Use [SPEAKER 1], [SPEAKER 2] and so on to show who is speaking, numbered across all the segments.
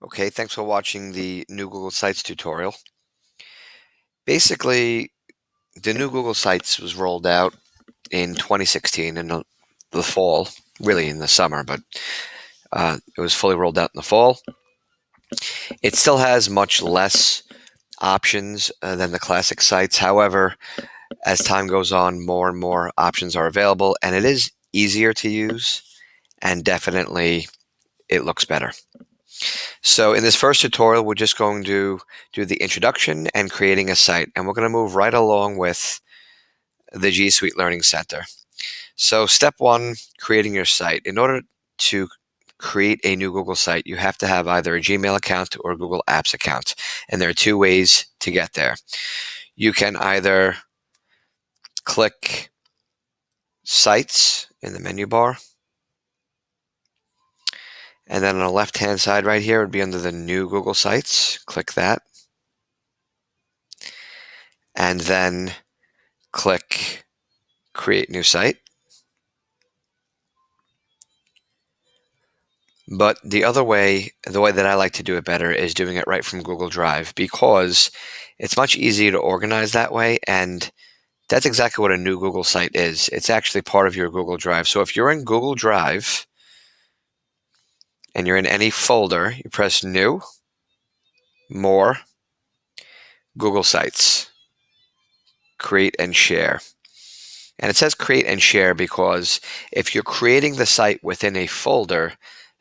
[SPEAKER 1] Okay, thanks for watching the new Google Sites tutorial. Basically, the new Google Sites was rolled out in 2016 in the fall, really in the summer, but it was fully rolled out in the fall. It still has much less options than the classic sites. However, as time goes on, more and more options are available, and it is easier to use, and definitely it looks better. So in this first tutorial, we're just going to do the introduction and creating a site, and we're going to move right along with the G Suite Learning Center. So step one, creating your site. In order to create a new Google site, you have to have either a Gmail account or a Google Apps account, and there are two ways to get there. You can either click Sites in the menu bar, and then on the left-hand side right here would be under the new Google Sites. Click that, and then click Create New Site. But the other way, the way that I like to do it better is doing it right from Google Drive, because it's much easier to organize that way, and that's exactly what a new Google site is. It's actually part of your Google Drive. So if you're in Google Drive and you're in any folder, you press New, More, Google Sites, Create and Share. And it says Create and Share because if you're creating the site within a folder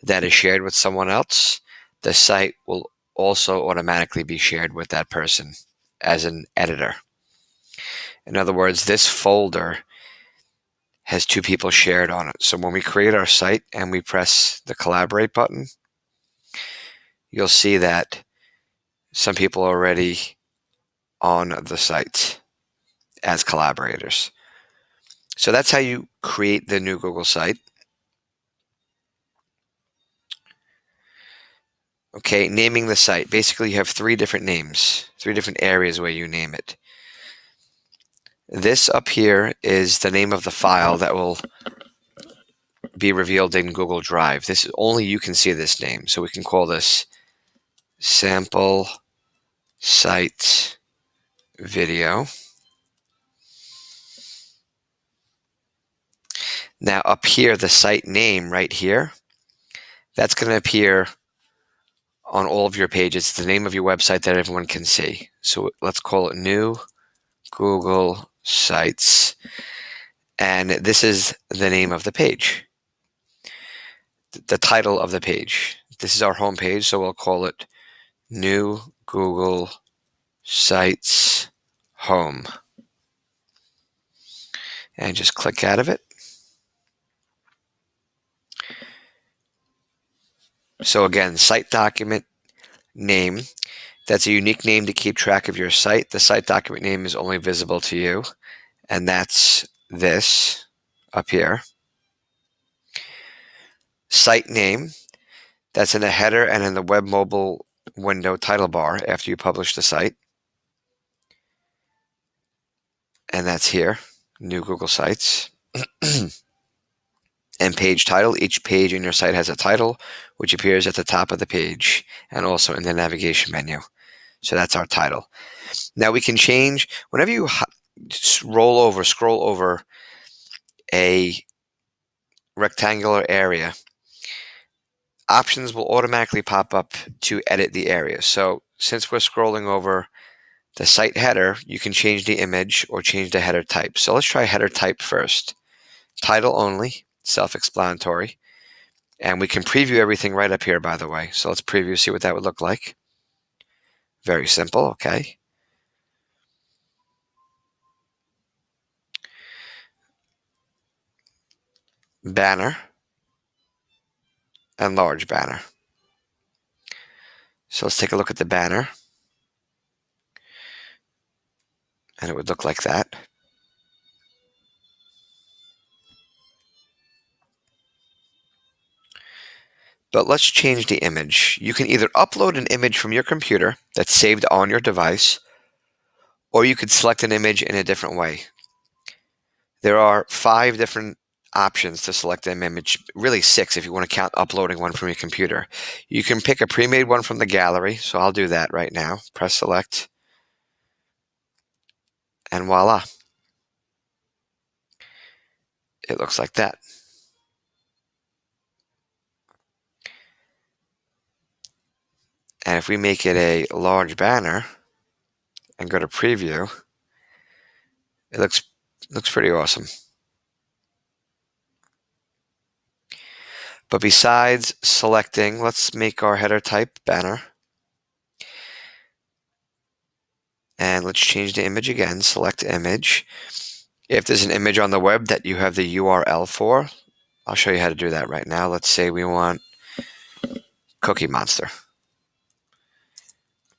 [SPEAKER 1] that is shared with someone else, the site will also automatically be shared with that person as an editor. In other words, this folder has two people shared on it. So when we create our site and we press the Collaborate button, you'll see that some people are already on the site as collaborators. So that's how you create the new Google site. Okay, naming the site. Basically, you have three different names, three different areas where you name it. This up here is the name of the file that will be revealed in Google Drive. This is only you can see this name, so we can call this sample site video. Now up here, the site name right here, that's going to appear on all of your pages. It's the name of your website that everyone can see. So let's call it New Google Sites. And this is the name of the page, the title of the page. This is our home page, so we'll call it New Google Sites Home. And just click out of it. So again, site document name. That's a unique name to keep track of your site. The site document name is only visible to you, and that's this up here. Site name, that's in the header and in the web mobile window title bar after you publish the site. And that's here, New Google Sites. And page title, each page in your site has a title, which appears at the top of the page and also in the navigation menu. So that's our title. Now we can change, whenever you scroll over a rectangular area, options will automatically pop up to edit the area. So since we're scrolling over the site header, you can change the image or change the header type. So let's try header type first. Title only, self-explanatory. And we can preview everything right up here, by the way. So let's preview, see what that would look like. Very simple, okay. Banner and large banner. So let's take a look at the banner. And it would look like that. But let's change the image. You can either upload an image from your computer that's saved on your device, or you could select an image in a different way. There are 5 different options to select an image, really 6 if you want to count uploading one from your computer. You can pick a pre-made one from the gallery, so I'll do that right now. Press select, and voila. It looks like that. And if we make it a large banner and go to preview, it looks pretty awesome. But besides selecting, let's make our header type banner. And let's change the image again, select image. If there's an image on the web that you have the URL for, I'll show you how to do that right now. Let's say we want Cookie Monster,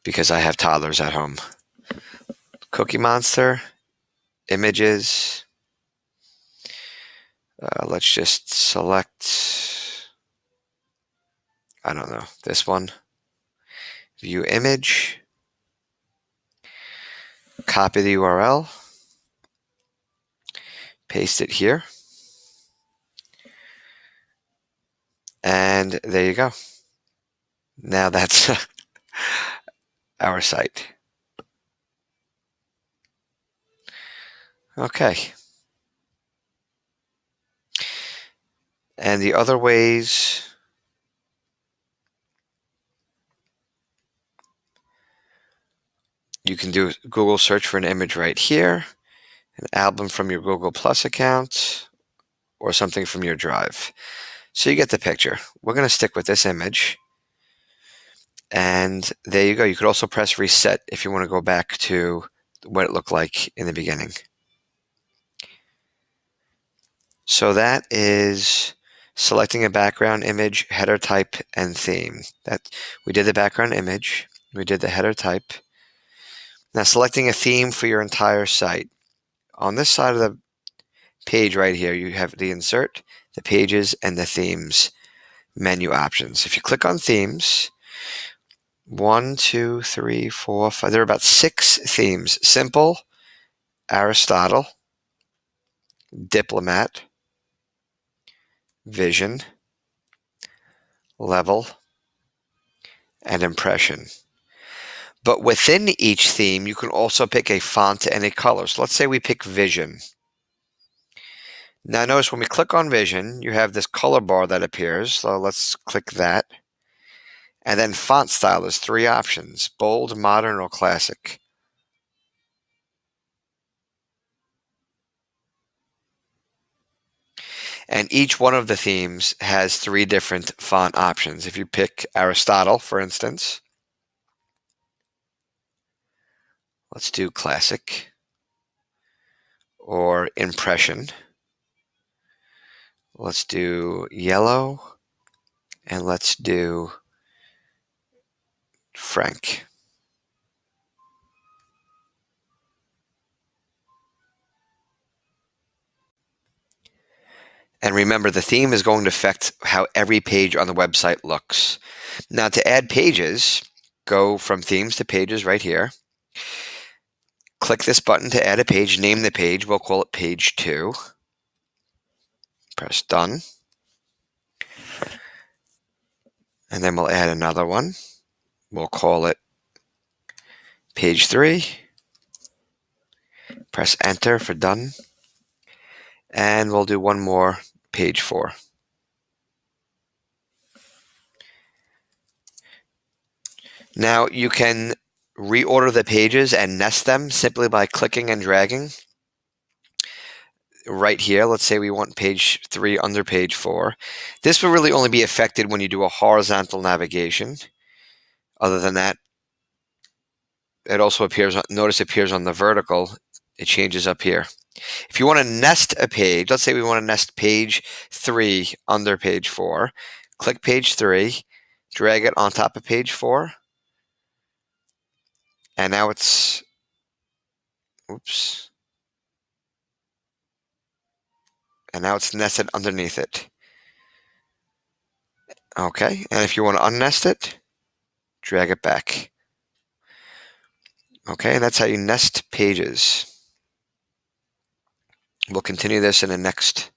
[SPEAKER 1] because I have toddlers at home. Cookie Monster, images. Let's just select, I don't know, this one. View image. Copy the URL. Paste it here. And there you go. Now that's our site. Okay. And the other ways, you can do Google search for an image right here, an album from your Google Plus account, or something from your Drive. So you get the picture. We're going to stick with this image. And there you go. You could also press reset if you want to go back to what it looked like in the beginning. So that is selecting a background image, header type, and theme. We did the background image. We did the header type. Now selecting a theme for your entire site. On this side of the page right here, you have the insert, the pages, and the themes menu options. If you click on themes, 1, 2, 3, 4, 5, there are about 6 themes. Simple, Aristotle, Diplomat, Vision, Level, and Impression. But within each theme, you can also pick a font and a color. So let's say we pick Vision. Now notice when we click on Vision, you have this color bar that appears. So let's click that. And then font style is 3 options: bold, modern, or classic. And each one of the themes has 3 different font options. If you pick Aristotle, for instance, let's do classic, or impression. Let's do yellow, and let's do Frank. And remember, the theme is going to affect how every page on the website looks. Now, to add pages, go from themes to pages right here. Click this button to add a page. Name the page. We'll call it page 2. Press done. And then we'll add another one. We'll call it page 3. Press enter for done. And we'll do one more, page 4. Now you can reorder the pages and nest them simply by clicking and dragging. Right here, let's say we want page 3 under page 4. This will really only be affected when you do a horizontal navigation. Other than that, it also appears, notice it appears on the vertical, it changes up here. If you want to nest a page, let's say we want to nest page 3 under page 4, click page 3, drag it on top of page 4, and now it's, oops, and now it's nested underneath it. Okay, and if you want to unnest it, drag it back. Okay, and that's how you nest pages. We'll continue this in the next